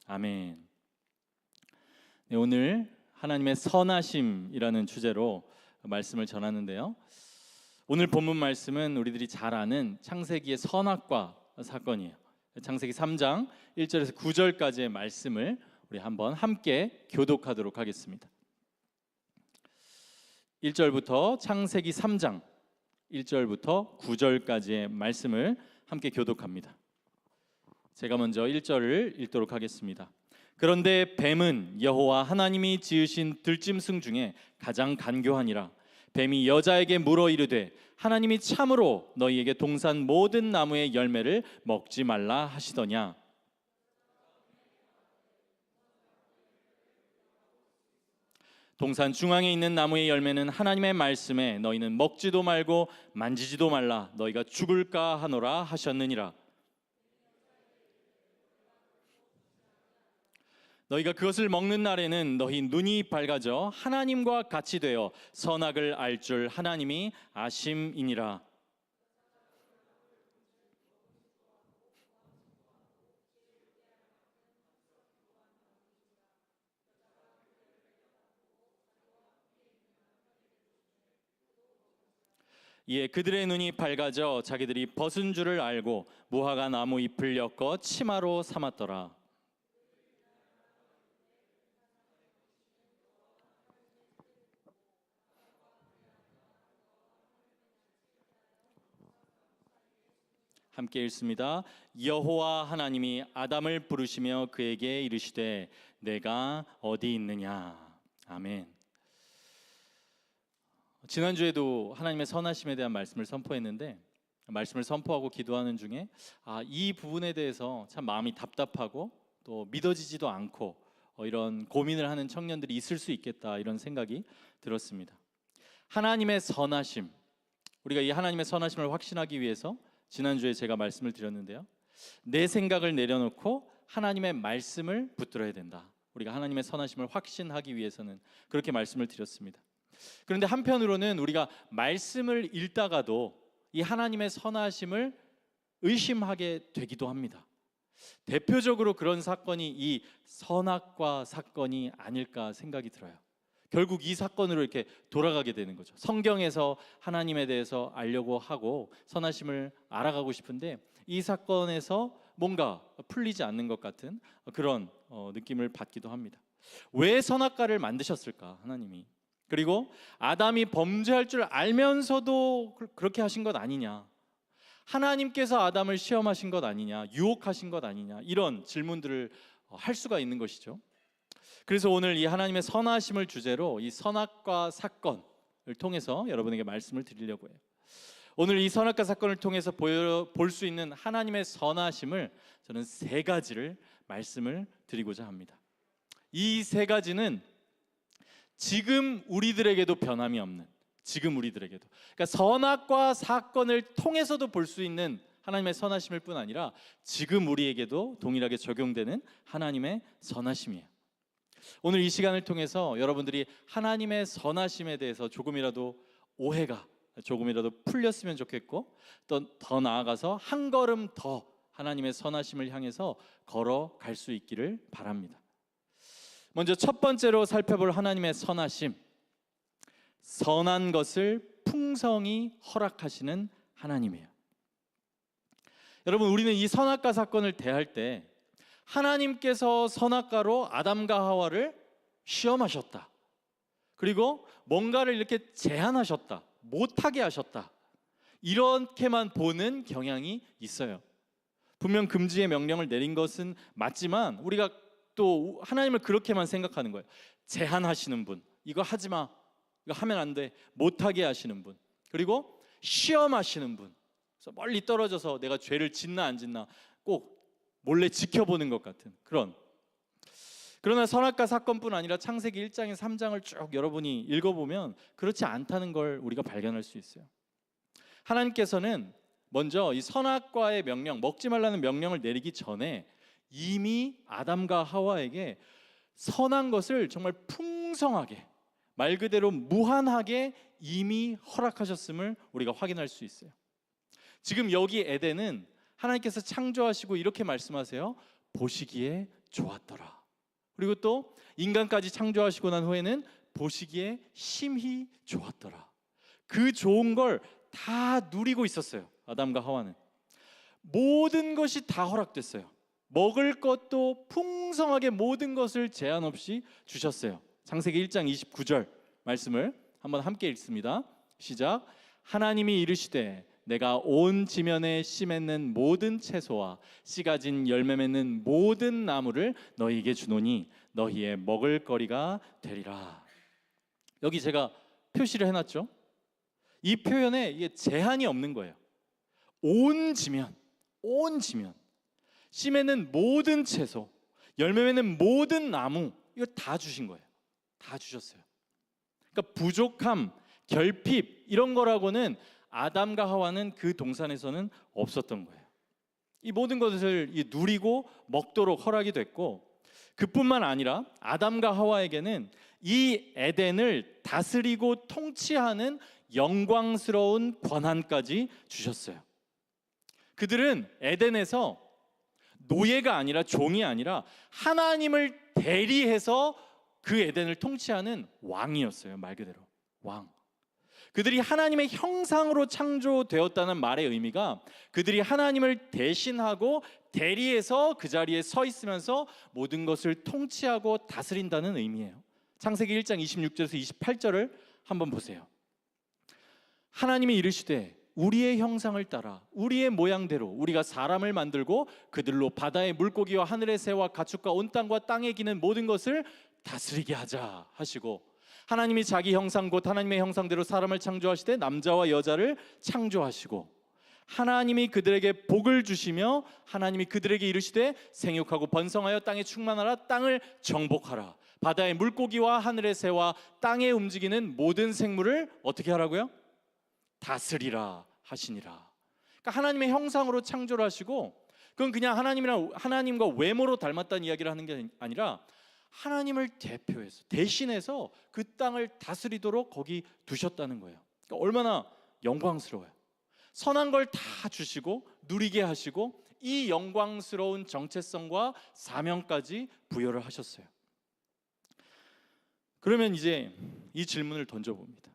아멘. 네, 오늘 하나님의 선하심이라는 주제로 말씀을 전하는데요. 오늘 본문 말씀은 우리들이 잘 아는 창세기의 선악과 사건이에요. 창세기 3장 1절에서 9절까지의 말씀을 우리 한번 함께 교독하도록 하겠습니다. 1절부터 창세기 3장 1절부터 9절까지의 말씀을 함께 교독합니다. 제가 먼저 1절을 읽도록 하겠습니다. 그런데 뱀은 여호와 하나님이 지으신 들짐승 중에 가장 간교하니라. 뱀이 여자에게 물어 이르되 하나님이 참으로 너희에게 동산 모든 나무의 열매를 먹지 말라 하시더냐. 동산 중앙에 있는 나무의 열매는 하나님의 말씀에 너희는 먹지도 말고 만지지도 말라 너희가 죽을까 하노라 하셨느니라. 너희가 그것을 먹는 날에는 너희 눈이 밝아져 하나님과 같이 되어 선악을 알 줄 하나님이 아심이니라. 이에 그들의 눈이 밝아져 자기들이 벗은 줄을 알고 무화과 나무 잎을 엮어 치마로 삼았더라. 함께 읽습니다. 여호와 하나님이 아담을 부르시며 그에게 이르시되 내가 어디 있느냐. 아멘. 지난주에도 하나님의 선하심에 대한 말씀을 선포했는데 말씀을 선포하고 기도하는 중에 이 부분에 대해서 참 마음이 답답하고 또 믿어지지도 않고 이런 고민을 하는 청년들이 있을 수 있겠다 이런 생각이 들었습니다. 하나님의 선하심, 우리가 이 하나님의 선하심을 확신하기 위해서 지난주에 제가 말씀을 드렸는데요. 내 생각을 내려놓고 하나님의 말씀을 붙들어야 된다. 우리가 하나님의 선하심을 확신하기 위해서는 그렇게 말씀을 드렸습니다. 그런데 한편으로는 우리가 말씀을 읽다가도 이 하나님의 선하심을 의심하게 되기도 합니다. 대표적으로 그런 사건이 이 선악과 사건이 아닐까 생각이 들어요. 결국 이 사건으로 이렇게 돌아가게 되는 거죠. 성경에서 하나님에 대해서 알려고 하고 선하심을 알아가고 싶은데 이 사건에서 뭔가 풀리지 않는 것 같은 그런 느낌을 받기도 합니다. 왜 선악과를 만드셨을까 하나님이? 그리고 아담이 범죄할 줄 알면서도 그렇게 하신 것 아니냐? 하나님께서 아담을 시험하신 것 아니냐? 유혹하신 것 아니냐? 이런 질문들을 할 수가 있는 것이죠. 그래서 오늘 이 하나님의 선하심을 주제로 이 선악과 사건을 통해서 여러분에게 말씀을 드리려고 해요. 오늘 이 선악과 사건을 통해서 볼 수 있는 하나님의 선하심을 저는 세 가지를 말씀을 드리고자 합니다. 이 세 가지는 지금 우리들에게도 변함이 없는, 지금 우리들에게도, 그러니까 선악과 사건을 통해서도 볼 수 있는 하나님의 선하심일 뿐 아니라 지금 우리에게도 동일하게 적용되는 하나님의 선하심이에요. 오늘 이 시간을 통해서 여러분들이 하나님의 선하심에 대해서 조금이라도 오해가 조금이라도 풀렸으면 좋겠고 또 더 나아가서 한 걸음 더 하나님의 선하심을 향해서 걸어갈 수 있기를 바랍니다. 먼저 첫 번째로 살펴볼 하나님의 선하심, 선한 것을 풍성히 허락하시는 하나님이에요. 여러분, 우리는 이 선악과 사건을 대할 때 하나님께서 선악과로 아담과 하와를 시험하셨다. 그리고 뭔가를 이렇게 제한하셨다. 못하게 하셨다. 이렇게만 보는 경향이 있어요. 분명 금지의 명령을 내린 것은 맞지만 우리가 또 하나님을 그렇게만 생각하는 거예요. 제한하시는 분, 이거 하지 마, 이거 하면 안 돼, 못하게 하시는 분, 그리고 시험하시는 분, 그래서 멀리 떨어져서 내가 죄를 짓나 안 짓나 꼭 몰래 지켜보는 것 같은 그런. 그러나 선악과 사건뿐 아니라 창세기 1장에 3장을 쭉 여러분이 읽어보면 그렇지 않다는 걸 우리가 발견할 수 있어요. 하나님께서는 먼저 이 선악과의 명령, 먹지 말라는 명령을 내리기 전에 이미 아담과 하와에게 선한 것을 정말 풍성하게, 말 그대로 무한하게 이미 허락하셨음을 우리가 확인할 수 있어요. 지금 여기 에덴은 하나님께서 창조하시고 이렇게 말씀하세요. 보시기에 좋았더라. 그리고 또 인간까지 창조하시고 난 후에는 보시기에 심히 좋았더라. 그 좋은 걸 다 누리고 있었어요. 아담과 하와는 모든 것이 다 허락됐어요. 먹을 것도 풍성하게 모든 것을 제한 없이 주셨어요. 창세기 1장 29절 말씀을 한번 함께 읽습니다. 시작. 하나님이 이르시되 내가 온 지면에 씨 맺는 모든 채소와 씨 가진 열매 맺는 모든 나무를 너희에게 주노니 너희의 먹을 거리가 되리라. 여기 제가 표시를 해놨죠. 이 표현에 이게 제한이 없는 거예요. 온 지면, 온 지면, 씨 맺는 모든 채소, 열매 맺는 모든 나무, 이거 다 주신 거예요. 다 주셨어요. 그러니까 부족함, 결핍 이런 거라고는 아담과 하와는 그 동산에서는 없었던 거예요. 이 모든 것을 누리고 먹도록 허락이 됐고, 그뿐만 아니라 아담과 하와에게는 이 에덴을 다스리고 통치하는 영광스러운 권한까지 주셨어요. 그들은 에덴에서 노예가 아니라 종이 아니라 하나님을 대리해서 그 에덴을 통치하는 왕이었어요. 말 그대로 왕. 그들이 하나님의 형상으로 창조되었다는 말의 의미가 그들이 하나님을 대신하고 대리해서 그 자리에 서 있으면서 모든 것을 통치하고 다스린다는 의미예요. 창세기 1장 26절에서 28절을 한번 보세요. 하나님이 이르시되 우리의 형상을 따라 우리의 모양대로 우리가 사람을 만들고 그들로 바다의 물고기와 하늘의 새와 가축과 온 땅과 땅에 기는 모든 것을 다스리게 하자 하시고, 하나님이 자기 형상 곧 하나님의 형상대로 사람을 창조하시되 남자와 여자를 창조하시고, 하나님이 그들에게 복을 주시며 하나님이 그들에게 이르시되 생육하고 번성하여 땅에 충만하라, 땅을 정복하라, 바다의 물고기와 하늘의 새와 땅에 움직이는 모든 생물을 어떻게 하라고요? 다스리라 하시니라. 그러니까 하나님의 형상으로 창조를 하시고, 그건 그냥 하나님과 외모로 닮았다는 이야기를 하는 게 아니라 하나님을 대표해서 대신해서 그 땅을 다스리도록 거기 두셨다는 거예요. 그러니까 얼마나 영광스러워요. 선한 걸 다 주시고 누리게 하시고 이 영광스러운 정체성과 사명까지 부여를 하셨어요. 그러면 이제 이 질문을 던져봅니다.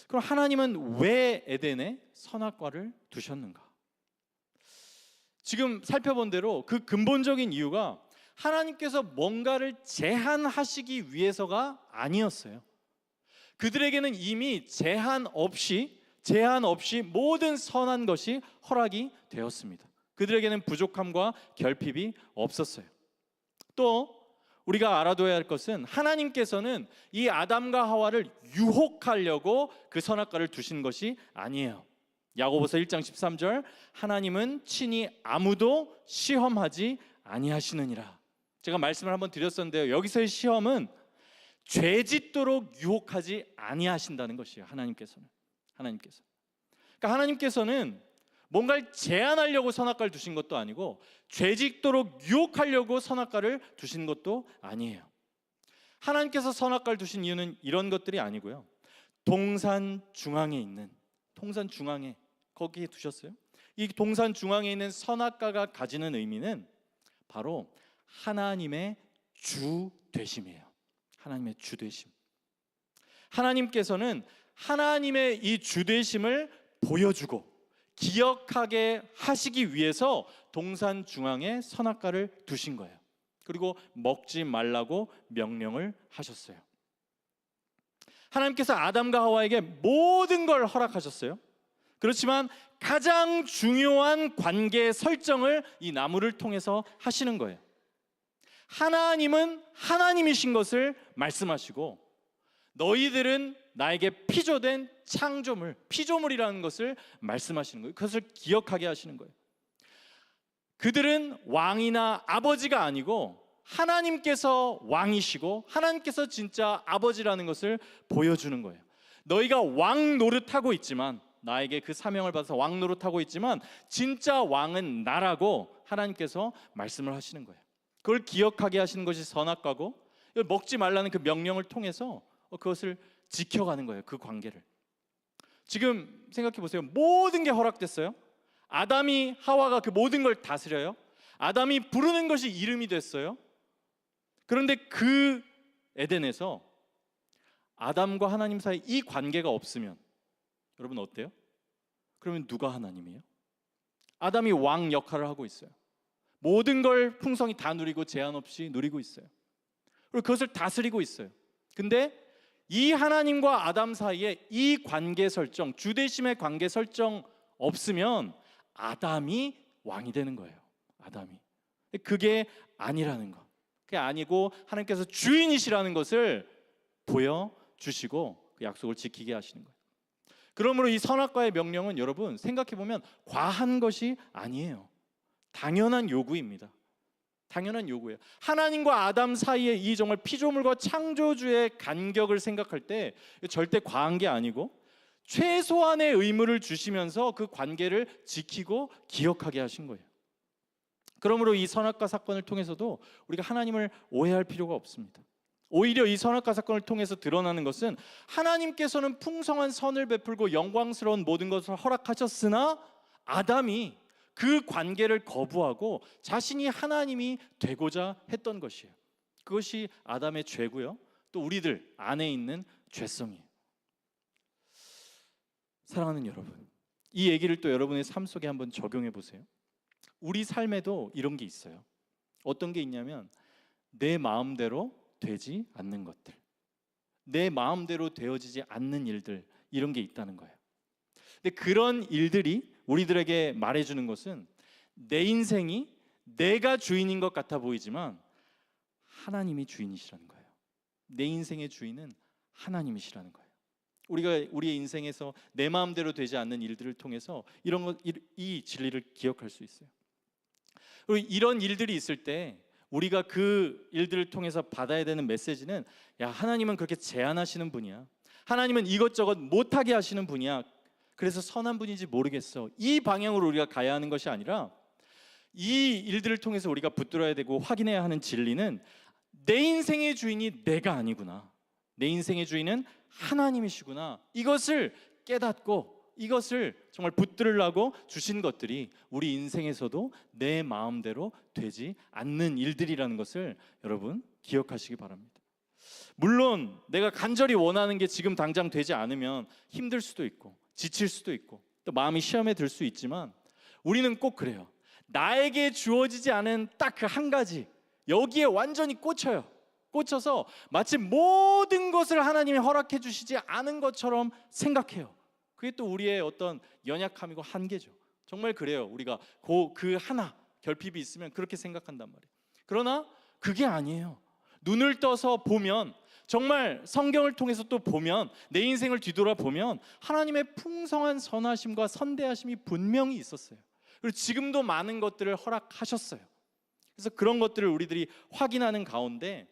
그럼 하나님은 왜 에덴에 선악과를 두셨는가? 지금 살펴본 대로 그 근본적인 이유가 하나님께서 뭔가를 제한하시기 위해서가 아니었어요. 그들에게는 이미 제한 없이 모든 선한 것이 허락이 되었습니다. 그들에게는 부족함과 결핍이 없었어요. 또 우리가 알아둬야 할 것은 하나님께서는 이 아담과 하와를 유혹하려고 그 선악과를 두신 것이 아니에요. 야고보서 1장 13절 하나님은 친히 아무도 시험하지 아니하시느니라. 제가 말씀을 한번 드렸었는데요, 여기서의 시험은 죄짓도록 유혹하지 아니하신다는 것이에요. 하나님께서. 그러니까 하나님께서는 뭔가를 제한하려고 선악과를 두신 것도 아니고 죄짓도록 유혹하려고 선악과를 두신 것도 아니에요. 하나님께서 선악과를 두신 이유는 이런 것들이 아니고요, 동산 중앙에 거기에 두셨어요. 이 동산 중앙에 있는 선악과가 가지는 의미는 바로 하나님의 주 되심이에요. 하나님의 주 되심. 하나님께서는 하나님의 이 주 되심을 보여주고 기억하게 하시기 위해서 동산 중앙에 선악과를 두신 거예요. 그리고 먹지 말라고 명령을 하셨어요. 하나님께서 아담과 하와에게 모든 걸 허락하셨어요. 그렇지만 가장 중요한 관계 설정을 이 나무를 통해서 하시는 거예요. 하나님은 하나님이신 것을 말씀하시고 너희들은 나에게 피조된 피조물이라는 것을 말씀하시는 거예요. 그것을 기억하게 하시는 거예요. 그들은 왕이나 아버지가 아니고 하나님께서 왕이시고 하나님께서 진짜 아버지라는 것을 보여주는 거예요. 너희가 왕 노릇하고 있지만, 나에게 그 사명을 받아서 왕 노릇하고 있지만 진짜 왕은 나라고 하나님께서 말씀을 하시는 거예요. 그걸 기억하게 하시는 것이 선악과고, 먹지 말라는 그 명령을 통해서 그것을 지켜가는 거예요. 그 관계를. 지금 생각해 보세요. 모든 게 허락됐어요. 아담이 하와가 그 모든 걸 다스려요. 아담이 부르는 것이 이름이 됐어요. 그런데 그 에덴에서 아담과 하나님 사이 이 관계가 없으면 여러분 어때요? 그러면 누가 하나님이에요? 아담이 왕 역할을 하고 있어요. 모든 걸 풍성히 다 누리고 제한 없이 누리고 있어요. 그리고 그것을 다스리고 있어요. 근데 이 하나님과 아담 사이에 이 관계 설정, 주대심의 관계 설정 없으면 아담이 왕이 되는 거예요. 아담이. 그게 아니라는 것. 그게 아니고 하나님께서 주인이시라는 것을 보여주시고 그 약속을 지키게 하시는 거예요. 그러므로 이 선악과의 명령은 여러분 생각해보면 과한 것이 아니에요. 당연한 요구입니다. 당연한 요구예요. 하나님과 아담 사이의 이 정말 피조물과 창조주의 간격을 생각할 때 절대 과한 게 아니고 최소한의 의무를 주시면서 그 관계를 지키고 기억하게 하신 거예요. 그러므로 이 선악과 사건을 통해서도 우리가 하나님을 오해할 필요가 없습니다. 오히려 이 선악과 사건을 통해서 드러나는 것은 하나님께서는 풍성한 선을 베풀고 영광스러운 모든 것을 허락하셨으나 아담이 그 관계를 거부하고 자신이 하나님이 되고자 했던 것이에요. 그것이 아담의 죄고요. 또 우리들 안에 있는 죄성이에요. 사랑하는 여러분, 이 얘기를 또 여러분의 삶 속에 한번 적용해 보세요. 우리 삶에도 이런 게 있어요. 어떤 게 있냐면 내 마음대로 되지 않는 것들, 내 마음대로 되어지지 않는 일들, 이런 게 있다는 거예요. 근데 그런 일들이 우리들에게 말해주는 것은 내 인생이 내가 주인인 것 같아 보이지만 하나님이 주인이시라는 거예요. 내 인생의 주인은 하나님이시라는 거예요. 우리가 우리의 인생에서 내 마음대로 되지 않는 일들을 통해서 이 진리를 기억할 수 있어요. 그리고 이런 일들이 있을 때 우리가 그 일들을 통해서 받아야 되는 메시지는, 야, 하나님은 그렇게 제한하시는 분이야. 하나님은 이것저것 못하게 하시는 분이야. 그래서 선한 분인지 모르겠어. 이 방향으로 우리가 가야 하는 것이 아니라 이 일들을 통해서 우리가 붙들어야 되고 확인해야 하는 진리는 내 인생의 주인이 내가 아니구나. 내 인생의 주인은 하나님이시구나. 이것을 깨닫고 이것을 정말 붙들으려고 주신 것들이 우리 인생에서도 내 마음대로 되지 않는 일들이라는 것을 여러분 기억하시기 바랍니다. 물론 내가 간절히 원하는 게 지금 당장 되지 않으면 힘들 수도 있고 지칠 수도 있고 또 마음이 시험에 들 수 있지만 우리는 꼭 그래요. 나에게 주어지지 않은 딱 그 한 가지, 여기에 완전히 꽂혀서 마치 모든 것을 하나님이 허락해 주시지 않은 것처럼 생각해요. 그게 또 우리의 어떤 연약함이고 한계죠. 정말 그래요. 우리가 그 하나 결핍이 있으면 그렇게 생각한단 말이에요. 그러나 그게 아니에요. 눈을 떠서 보면, 정말 성경을 통해서 또 보면, 내 인생을 뒤돌아보면 하나님의 풍성한 선하심과 선대하심이 분명히 있었어요. 그리고 지금도 많은 것들을 허락하셨어요. 그래서 그런 것들을 우리들이 확인하는 가운데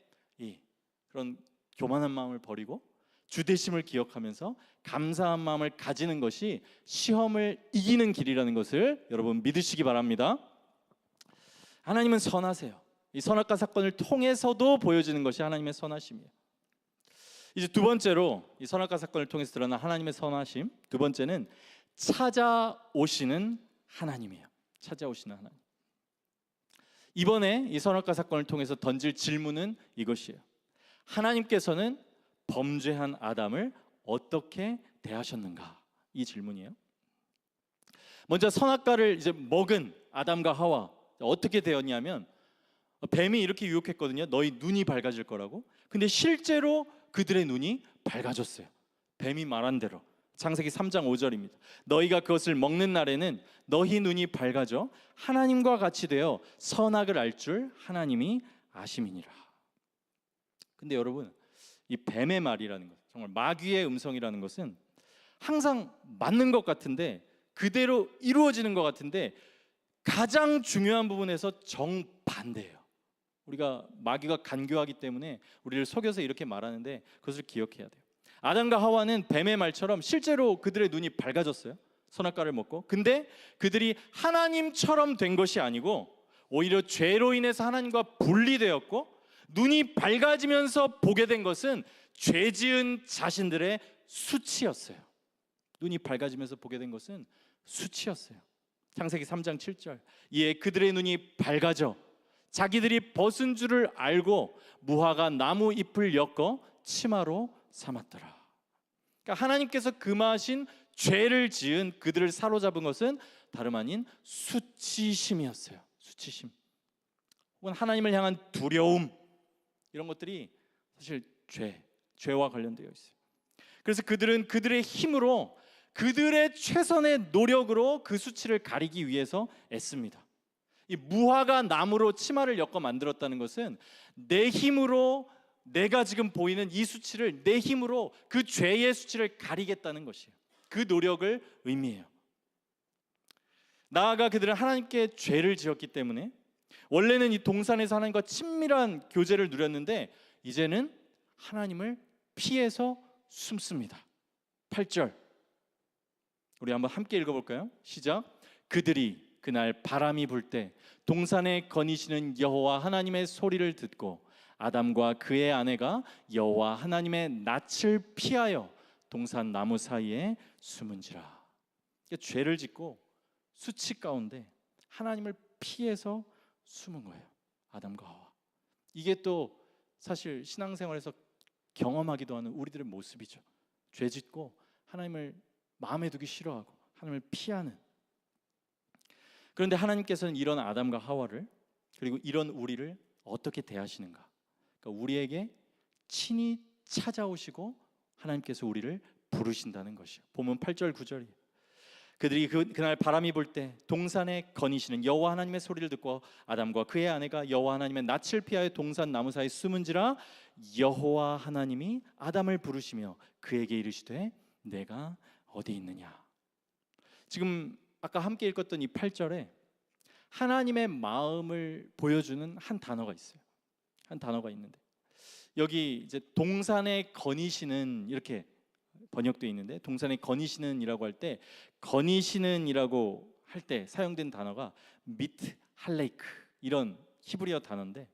그런 교만한 마음을 버리고 주대심을 기억하면서 감사한 마음을 가지는 것이 시험을 이기는 길이라는 것을 여러분 믿으시기 바랍니다. 하나님은 선하세요. 이 선악과 사건을 통해서도 보여지는 것이 하나님의 선하심이에요. 이제 두 번째로 이 선악과 사건을 통해서 드러난 하나님의 선하심, 두 번째는 찾아오시는 하나님이에요. 찾아오시는 하나님. 이번에 이 선악과 사건을 통해서 던질 질문은 이것이에요. 하나님께서는 범죄한 아담을 어떻게 대하셨는가? 이 질문이에요. 먼저 선악과를 이제 먹은 아담과 하와 어떻게 되었냐면, 뱀이 이렇게 유혹했거든요. 너희 눈이 밝아질 거라고. 근데 실제로 그들의 눈이 밝아졌어요. 뱀이 말한 대로. 창세기 3장 5절입니다. 너희가 그것을 먹는 날에는 너희 눈이 밝아져 하나님과 같이 되어 선악을 알 줄 하나님이 아심이니라. 근데 여러분, 이 뱀의 말이라는 것, 정말 마귀의 음성이라는 것은 항상 맞는 것 같은데, 그대로 이루어지는 것 같은데 가장 중요한 부분에서 정반대예요. 우리가 마귀가 간교하기 때문에 우리를 속여서 이렇게 말하는데 그것을 기억해야 돼요. 아담과 하와는 뱀의 말처럼 실제로 그들의 눈이 밝아졌어요. 선악과를 먹고. 근데 그들이 하나님처럼 된 것이 아니고 오히려 죄로 인해서 하나님과 분리되었고, 눈이 밝아지면서 보게 된 것은 죄 지은 자신들의 수치였어요. 눈이 밝아지면서 보게 된 것은 수치였어요. 창세기 3장 7절. 이에 그들의 눈이 밝아져 자기들이 벗은 줄을 알고 무화과 나무 잎을 엮어 치마로 삼았더라. 그러니까 하나님께서 금하신 죄를 지은 그들을 사로잡은 것은 다름 아닌 수치심이었어요. 수치심, 혹은 하나님을 향한 두려움, 이런 것들이 사실 죄와 관련되어 있어요. 그래서 그들은 그들의 힘으로, 그들의 최선의 노력으로 그 수치를 가리기 위해서 애씁니다. 이 무화과 나무로 치마를 엮어 만들었다는 것은 내 힘으로, 내가 지금 보이는 이 수치를 내 힘으로, 그 죄의 수치를 가리겠다는 것이에요. 그 노력을 의미해요. 나아가 그들은 하나님께 죄를 지었기 때문에 원래는 이 동산에서 하나님과 친밀한 교제를 누렸는데 이제는 하나님을 피해서 숨습니다. 8절 우리 한번 함께 읽어볼까요? 시작. 그들이 그날 바람이 불 때 동산에 거니시는 여호와 하나님의 소리를 듣고 아담과 그의 아내가 여호와 하나님의 낯을 피하여 동산 나무 사이에 숨은지라. 그러니까 죄를 짓고 수치 가운데 하나님을 피해서 숨은 거예요. 아담과 하와. 이게 또 사실 신앙생활에서 경험하기도 하는 우리들의 모습이죠. 죄 짓고 하나님을 마음에 두기 싫어하고 하나님을 피하는. 그런데 하나님께서는 이런 아담과 하와를, 그리고 이런 우리를 어떻게 대하시는가? 그러니까 우리에게 친히 찾아오시고 하나님께서 우리를 부르신다는 것이요. 본문 8절 9절이에요. 그들이 그날 바람이 불 때 동산에 거니시는 여호와 하나님의 소리를 듣고 아담과 그의 아내가 여호와 하나님의 낯을 피하여 동산 나무 사이에 숨은지라. 여호와 하나님이 아담을 부르시며 그에게 이르시되 내가 어디 있느냐. 지금 아까 함께 읽었던 이 8절에 하나님의 마음을 보여주는 한 단어가 있어요. 한 단어가 있는데 여기 이제 동산에 거니시는 이렇게 번역되어 있는데, 동산에 거니시는이라고 할 때, 거니시는이라고 할 때 사용된 단어가 미트 할레이크, 이런 히브리어 단어인데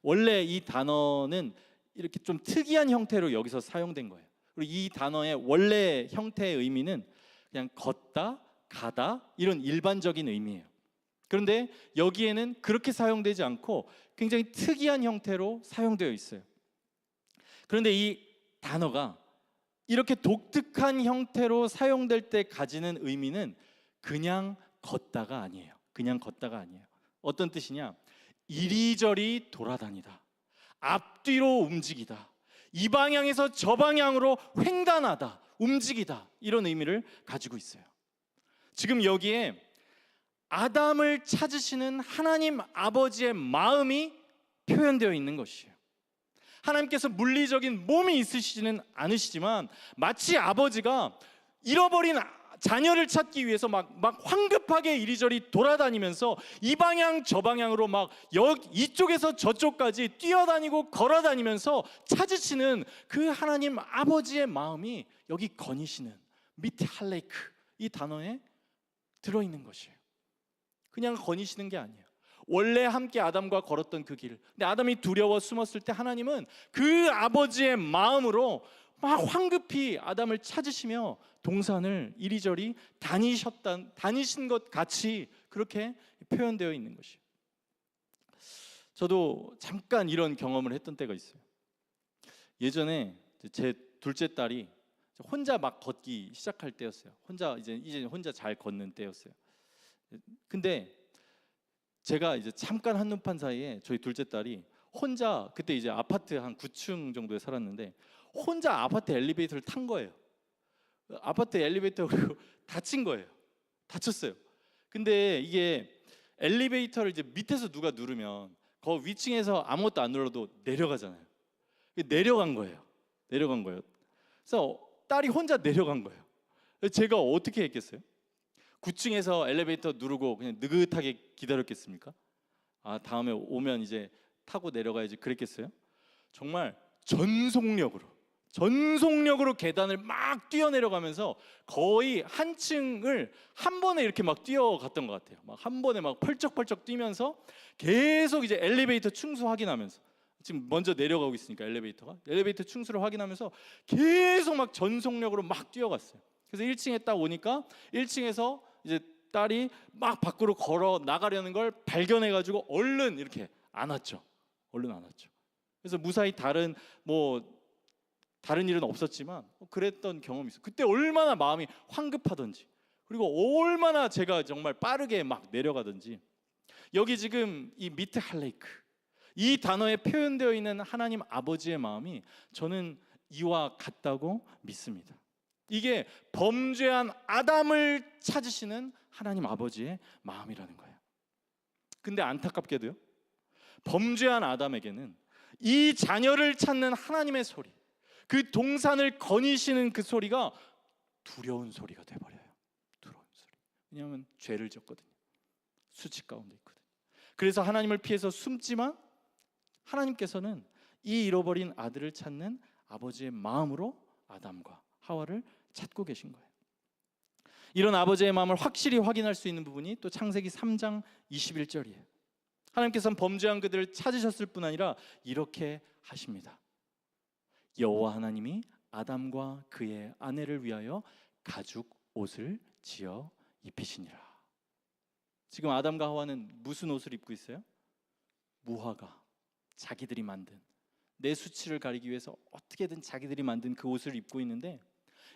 원래 이 단어는 이렇게 좀 특이한 형태로 여기서 사용된 거예요. 그리고 이 단어의 원래 형태의 의미는 그냥 걷다, 가다, 이런 일반적인 의미예요. 그런데 여기에는 그렇게 사용되지 않고 굉장히 특이한 형태로 사용되어 있어요. 그런데 이 단어가 이렇게 독특한 형태로 사용될 때 가지는 의미는 그냥 걷다가 아니에요. 그냥 걷다가 아니에요. 어떤 뜻이냐? 이리저리 돌아다니다, 앞뒤로 움직이다, 이 방향에서 저 방향으로 횡단하다, 움직이다, 이런 의미를 가지고 있어요. 지금 여기에 아담을 찾으시는 하나님 아버지의 마음이 표현되어 있는 것이에요. 하나님께서 물리적인 몸이 있으시지는 않으시지만 마치 아버지가 잃어버린 자녀를 찾기 위해서 막 황급하게 이리저리 돌아다니면서 이 방향 저 방향으로 막 이쪽에서 저쪽까지 뛰어다니고 걸어다니면서 찾으시는 그 하나님 아버지의 마음이 여기 거니시는 미트 할레이크, 이 단어에 들어있는 것이에요. 그냥 거니시는 게 아니에요. 원래 함께 아담과 걸었던 그 길, 근데 아담이 두려워 숨었을 때 하나님은 그 아버지의 마음으로 막 황급히 아담을 찾으시며 동산을 이리저리 다니신 것 같이 그렇게 표현되어 있는 것이에요. 저도 잠깐 이런 경험을 했던 때가 있어요. 예전에 제 둘째 딸이 혼자 막 걷기 시작할 때였어요. 이제 혼자 잘 걷는 때였어요. 근데 제가 이제 잠깐 한눈판 사이에 저희 둘째 딸이 혼자, 그때 이제 아파트 한 9층 정도에 살았는데 혼자 아파트 엘리베이터를 탄 거예요. 아파트 엘리베이터가 닫힌 거예요. 닫혔어요. 근데 이게 엘리베이터를 이제 밑에서 누가 누르면 그 위층에서 아무것도 안 눌러도 내려가잖아요. 내려간 거예요. 그래서 딸이 혼자 내려간 거예요. 제가 어떻게 했겠어요? 9층에서 엘리베이터 누르고 그냥 느긋하게 기다렸겠습니까? 다음에 오면 이제 타고 내려가야지 그랬겠어요? 정말 전속력으로 계단을 막 뛰어내려가면서 거의 한 층을 한 번에 이렇게 막 뛰어갔던 것 같아요. 막 한 번에 막 펄쩍펄쩍 뛰면서 계속 이제 엘리베이터 충수 확인하면서, 지금 먼저 내려가고 있으니까 엘리베이터 충수를 확인하면서 계속 막 전속력으로 막 뛰어갔어요. 그래서 1층에 딱 오니까 1층에서 이제 딸이 막 밖으로 걸어 나가려는 걸 발견해가지고 얼른 이렇게 안 왔죠. 얼른 안 왔죠. 그래서 무사히 다른 일은 없었지만 그랬던 경험이 있어요. 그때 얼마나 마음이 황급하던지, 그리고 얼마나 제가 정말 빠르게 막 내려가든지. 여기 지금 이 미트 할레이크, 이 단어에 표현되어 있는 하나님 아버지의 마음이 저는 이와 같다고 믿습니다. 이게 범죄한 아담을 찾으시는 하나님 아버지의 마음이라는 거예요. 근데 안타깝게도요, 범죄한 아담에게는 이 자녀를 찾는 하나님의 소리, 그 동산을 거니시는 그 소리가 두려운 소리가 돼버려요. 두려운 소리. 왜냐하면 죄를 졌거든요. 수치 가운데 있거든요. 그래서 하나님을 피해서 숨지만 하나님께서는 이 잃어버린 아들을 찾는 아버지의 마음으로 아담과 하와를 찾고 계신 거예요. 이런 아버지의 마음을 확실히 확인할 수 있는 부분이 또 창세기 3장 21절이에요. 하나님께서는 범죄한 그들을 찾으셨을 뿐 아니라 이렇게 하십니다. 여호와 하나님이 아담과 그의 아내를 위하여 가죽 옷을 지어 입히시니라. 지금 아담과 하와는 무슨 옷을 입고 있어요? 무화과, 자기들이 만든, 내 수치를 가리기 위해서 어떻게든 자기들이 만든 그 옷을 입고 있는데,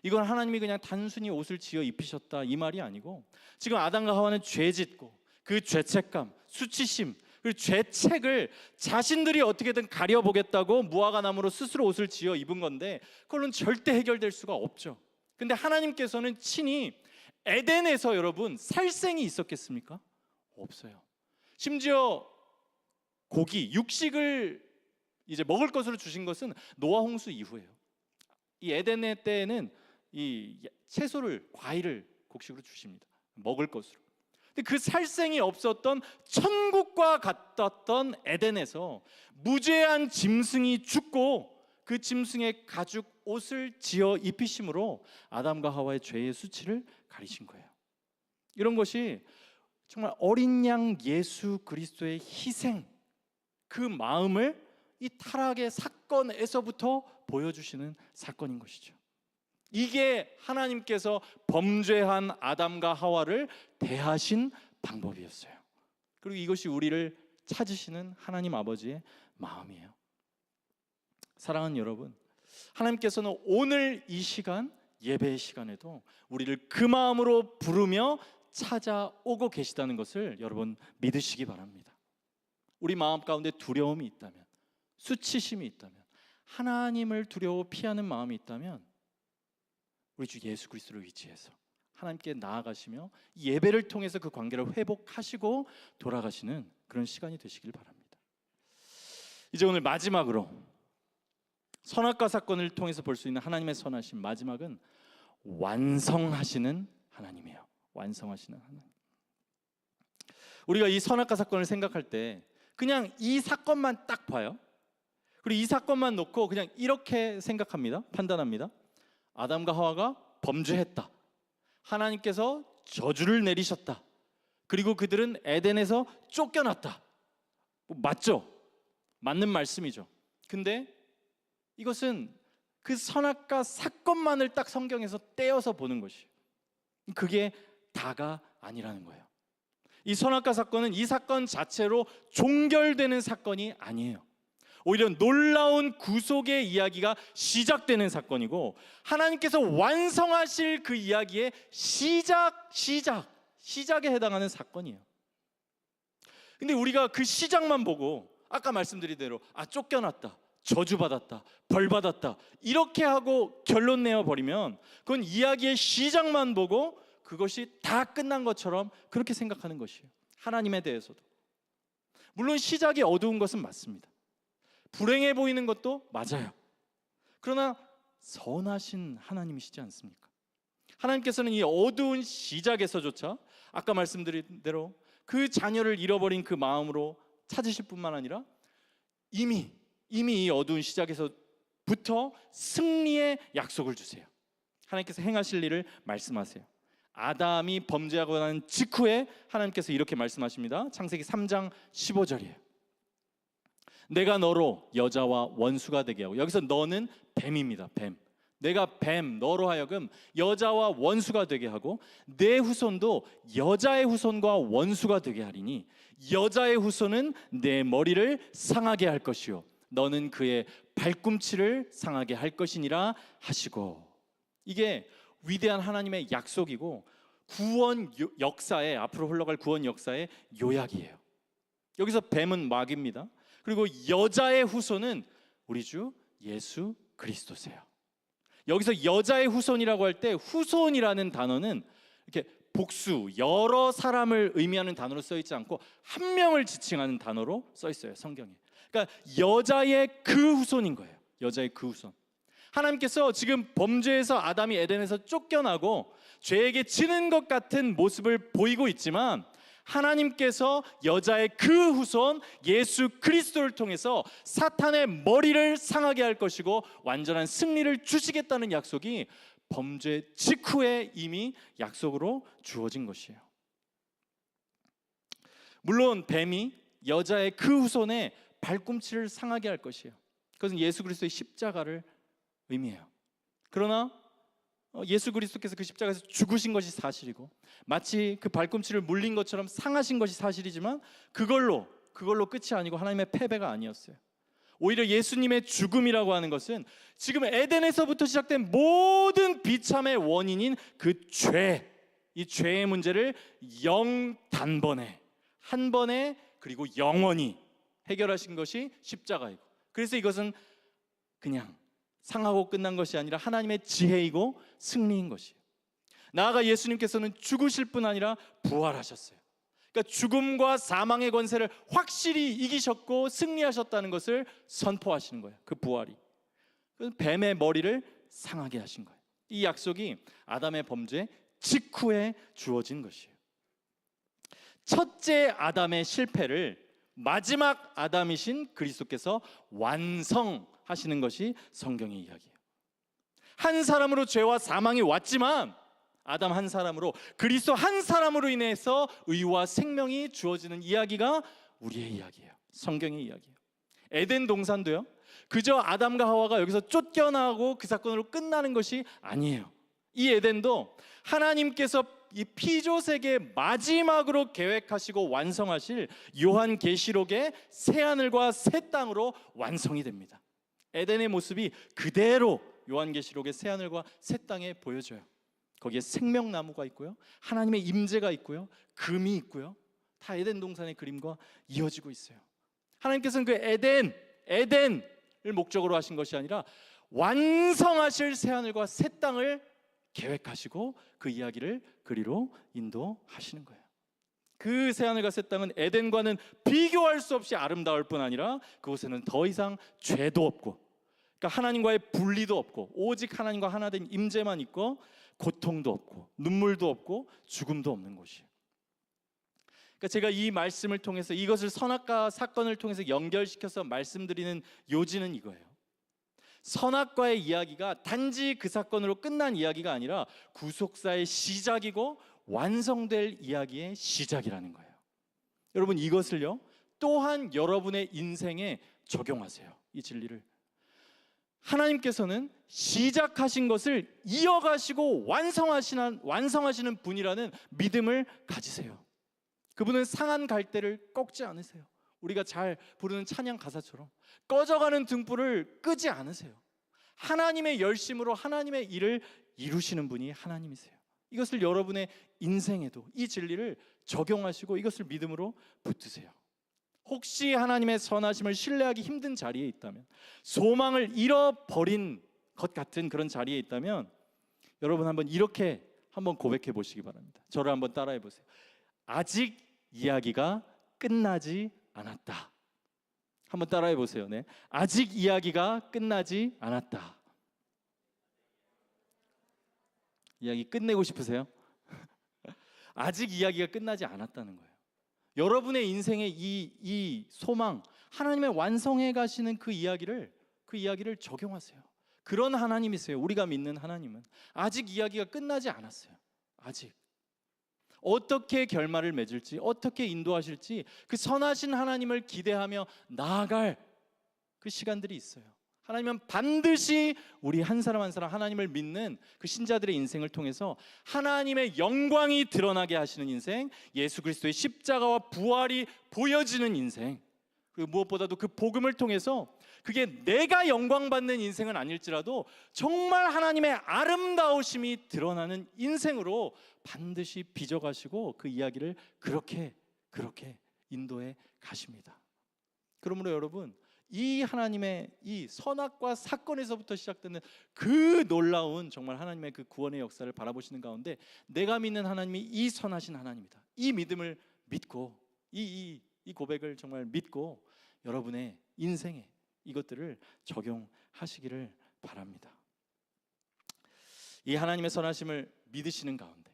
이건 하나님이 그냥 단순히 옷을 지어 입히셨다 이 말이 아니고, 지금 아담과 하와는 죄짓고 그 죄책감, 수치심, 그 죄책을 자신들이 어떻게든 가려보겠다고 무화과 나무로 스스로 옷을 지어 입은 건데, 그걸로는 절대 해결될 수가 없죠. 근데 하나님께서는 친히 에덴에서 여러분 살생이 있었겠습니까? 없어요. 심지어 고기, 육식을 이제 먹을 것으로 주신 것은 노아 홍수 이후예요. 이 에덴의 때에는 이 채소를, 과일을 곡식으로 주십니다. 먹을 것으로. 근데 그 살생이 없었던 천국과 같았던 에덴에서 무죄한 짐승이 죽고 그 짐승의 가죽 옷을 지어 입히심으로 아담과 하와의 죄의 수치를 가리신 거예요. 이런 것이 정말 어린 양 예수 그리스도의 희생, 그 마음을 이 타락의 사건에서부터 보여주시는 사건인 것이죠. 이게 하나님께서 범죄한 아담과 하와를 대하신 방법이었어요. 그리고 이것이 우리를 찾으시는 하나님 아버지의 마음이에요. 사랑하는 여러분, 하나님께서는 오늘 이 시간, 예배의 시간에도 우리를 그 마음으로 부르며 찾아오고 계시다는 것을 여러분 믿으시기 바랍니다. 우리 마음 가운데 두려움이 있다면, 수치심이 있다면, 하나님을 두려워 피하는 마음이 있다면 우리 주 예수 그리스도를 의지해서 하나님께 나아가시며 예배를 통해서 그 관계를 회복하시고 돌아가시는 그런 시간이 되시길 바랍니다. 이제 오늘 마지막으로 선악과 사건을 통해서 볼 수 있는 하나님의 선하심, 마지막은 완성하시는 하나님이에요. 완성하시는 하나님. 우리가 이 선악과 사건을 생각할 때 그냥 이 사건만 딱 봐요. 그리고 이 사건만 놓고 그냥 이렇게 생각합니다. 판단합니다. 아담과 하와가 범죄했다. 하나님께서 저주를 내리셨다. 그리고 그들은 에덴에서 쫓겨났다. 맞죠? 맞는 말씀이죠. 근데 이것은 그 선악과 사건만을 딱 성경에서 떼어서 보는 것이에요. 그게 다가 아니라는 거예요. 이 선악과 사건은 이 사건 자체로 종결되는 사건이 아니에요. 오히려 놀라운 구속의 이야기가 시작되는 사건이고, 하나님께서 완성하실 그 이야기의 시작에 해당하는 사건이에요. 근데 우리가 그 시작만 보고 아까 말씀드린 대로 쫓겨났다, 저주받았다, 벌받았다 이렇게 하고 결론 내어버리면 그건 이야기의 시작만 보고 그것이 다 끝난 것처럼 그렇게 생각하는 것이에요. 하나님에 대해서도 물론 시작이 어두운 것은 맞습니다. 불행해 보이는 것도 맞아요. 그러나 선하신 하나님이시지 않습니까? 하나님께서는 이 어두운 시작에서조차 아까 말씀드린 대로 그 자녀를 잃어버린 그 마음으로 찾으실 뿐만 아니라 이미 이 어두운 시작에서부터 승리의 약속을 주세요. 하나님께서 행하실 일을 말씀하세요. 아담이 범죄하고 난 직후에 하나님께서 이렇게 말씀하십니다. 창세기 3장 15절이에요. 내가 너로 여자와 원수가 되게 하고, 여기서 너는 뱀입니다. 뱀. 내가 뱀 너로 하여금 여자와 원수가 되게 하고 내 후손도 여자의 후손과 원수가 되게 하리니 여자의 후손은 내 머리를 상하게 할 것이요 너는 그의 발꿈치를 상하게 할 것이니라 하시고. 이게 위대한 하나님의 약속이고 구원 역사에, 앞으로 흘러갈 구원 역사의 요약이에요. 여기서 뱀은 마귀입니다. 그리고 여자의 후손은 우리 주 예수 그리스도세요. 여기서 여자의 후손이라고 할 때 후손이라는 단어는 이렇게 복수, 여러 사람을 의미하는 단어로 써 있지 않고 한 명을 지칭하는 단어로 써 있어요, 성경에. 그러니까 여자의 그 후손인 거예요. 여자의 그 후손. 하나님께서 지금 범죄에서 아담이 에덴에서 쫓겨나고 죄에게 지는 것 같은 모습을 보이고 있지만 하나님께서 여자의 그 후손 예수 그리스도를 통해서 사탄의 머리를 상하게 할 것이고 완전한 승리를 주시겠다는 약속이 범죄 직후에 이미 약속으로 주어진 것이에요. 물론 뱀이 여자의 그 후손의 발꿈치를 상하게 할 것이에요. 그것은 예수 그리스도의 십자가를 의미해요. 그러나 예수 그리스도께서 그 십자가에서 죽으신 것이 사실이고 마치 그 발꿈치를 물린 것처럼 상하신 것이 사실이지만 그걸로 끝이 아니고 하나님의 패배가 아니었어요. 오히려 예수님의 죽음이라고 하는 것은 지금 에덴에서부터 시작된 모든 비참의 원인인 그 죄, 이 죄의 문제를 단번에 한 번에 그리고 영원히 해결하신 것이 십자가이고, 그래서 이것은 그냥 상하고 끝난 것이 아니라 하나님의 지혜이고 승리인 것이에요. 나아가 예수님께서는 죽으실 뿐 아니라 부활하셨어요. 그러니까 죽음과 사망의 권세를 확실히 이기셨고 승리하셨다는 것을 선포하시는 거예요. 그 부활이 뱀의 머리를 상하게 하신 거예요. 이 약속이 아담의 범죄 직후에 주어진 것이에요. 첫째 아담의 실패를 마지막 아담이신 그리스도께서 완성하시는 것이 성경의 이야기예요. 한 사람으로 죄와 사망이 왔지만 아담 한 사람으로, 그리스도 한 사람으로 인해서 의와 생명이 주어지는 이야기가 우리의 이야기예요. 성경의 이야기예요. 에덴 동산도요, 그저 아담과 하와가 여기서 쫓겨나고 그 사건으로 끝나는 것이 아니에요. 이 에덴도 하나님께서 이 피조세계 마지막으로 계획하시고 완성하실 요한계시록의 새하늘과 새 땅으로 완성이 됩니다. 에덴의 모습이 그대로 요한계시록의 새하늘과 새 땅에 보여져요. 거기에 생명나무가 있고요, 하나님의 임재가 있고요, 금이 있고요, 다 에덴 동산의 그림과 이어지고 있어요. 하나님께서는 그 에덴을 목적으로 하신 것이 아니라 완성하실 새하늘과 새 땅을 계획하시고 그 이야기를 그리로 인도하시는 거예요. 그 새하늘과 새 땅은 에덴과는 비교할 수 없이 아름다울 뿐 아니라 그곳에는 더 이상 죄도 없고, 그러니까 하나님과의 분리도 없고 오직 하나님과 하나 된 임재만 있고 고통도 없고 눈물도 없고 죽음도 없는 곳이에요. 그러니까 제가 이 말씀을 통해서 이것을 선악과 사건을 통해서 연결시켜서 말씀드리는 요지는 이거예요. 선악과의 이야기가 단지 그 사건으로 끝난 이야기가 아니라 구속사의 시작이고 완성될 이야기의 시작이라는 거예요. 여러분, 이것을요 또한 여러분의 인생에 적용하세요. 이 진리를 하나님께서는 시작하신 것을 이어가시고 완성하시는 분이라는 믿음을 가지세요. 그분은 상한 갈대를 꺾지 않으세요. 우리가 잘 부르는 찬양 가사처럼 꺼져가는 등불을 끄지 않으세요. 하나님의 열심으로 하나님의 일을 이루시는 분이 하나님이세요. 이것을 여러분의 인생에도 이 진리를 적용하시고 이것을 믿음으로 붙드세요. 혹시 하나님의 선하심을 신뢰하기 힘든 자리에 있다면, 소망을 잃어버린 것 같은 그런 자리에 있다면 여러분 한번 이렇게 한번 고백해 보시기 바랍니다. 저를 한번 따라해 보세요. 아직 이야기가 끝나지 않았다. 한번 따라해 보세요. 네, 아직 이야기가 끝나지 않았다. 이야기 끝내고 싶으세요? 아직 이야기가 끝나지 않았다는 거예요. 여러분의 인생의 이 소망, 하나님의 완성해 가시는 그 이야기를 적용하세요. 그런 하나님이세요. 우리가 믿는 하나님은 아직 이야기가 끝나지 않았어요. 아직 어떻게 결말을 맺을지, 어떻게 인도하실지 그 선하신 하나님을 기대하며 나아갈 그 시간들이 있어요. 하나님은 반드시 우리 한 사람 한 사람 하나님을 믿는 그 신자들의 인생을 통해서 하나님의 영광이 드러나게 하시는 인생, 예수 그리스도의 십자가와 부활이 보여지는 인생, 그리고 무엇보다도 그 복음을 통해서 그게 내가 영광받는 인생은 아닐지라도 정말 하나님의 아름다우심이 드러나는 인생으로 반드시 빚어가시고 그 이야기를 그렇게 인도해 가십니다. 그러므로 여러분, 이 하나님의 이 선악과 사건에서부터 시작되는 그 놀라운 정말 하나님의 그 구원의 역사를 바라보시는 가운데 내가 믿는 하나님이 이 선하신 하나님이다, 이 믿음을 믿고 이 고백을 정말 믿고 여러분의 인생에 이것들을 적용하시기를 바랍니다. 이 하나님의 선하심을 믿으시는 가운데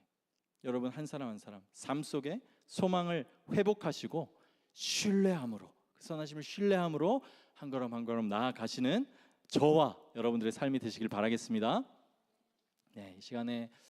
여러분 한 사람 한 사람 삶 속에 소망을 회복하시고 신뢰함으로, 그 선하심을 신뢰함으로 한 걸음 한 걸음 나아가시는 저와 여러분들의 삶이 되시길 바라겠습니다. 네, 이 시간에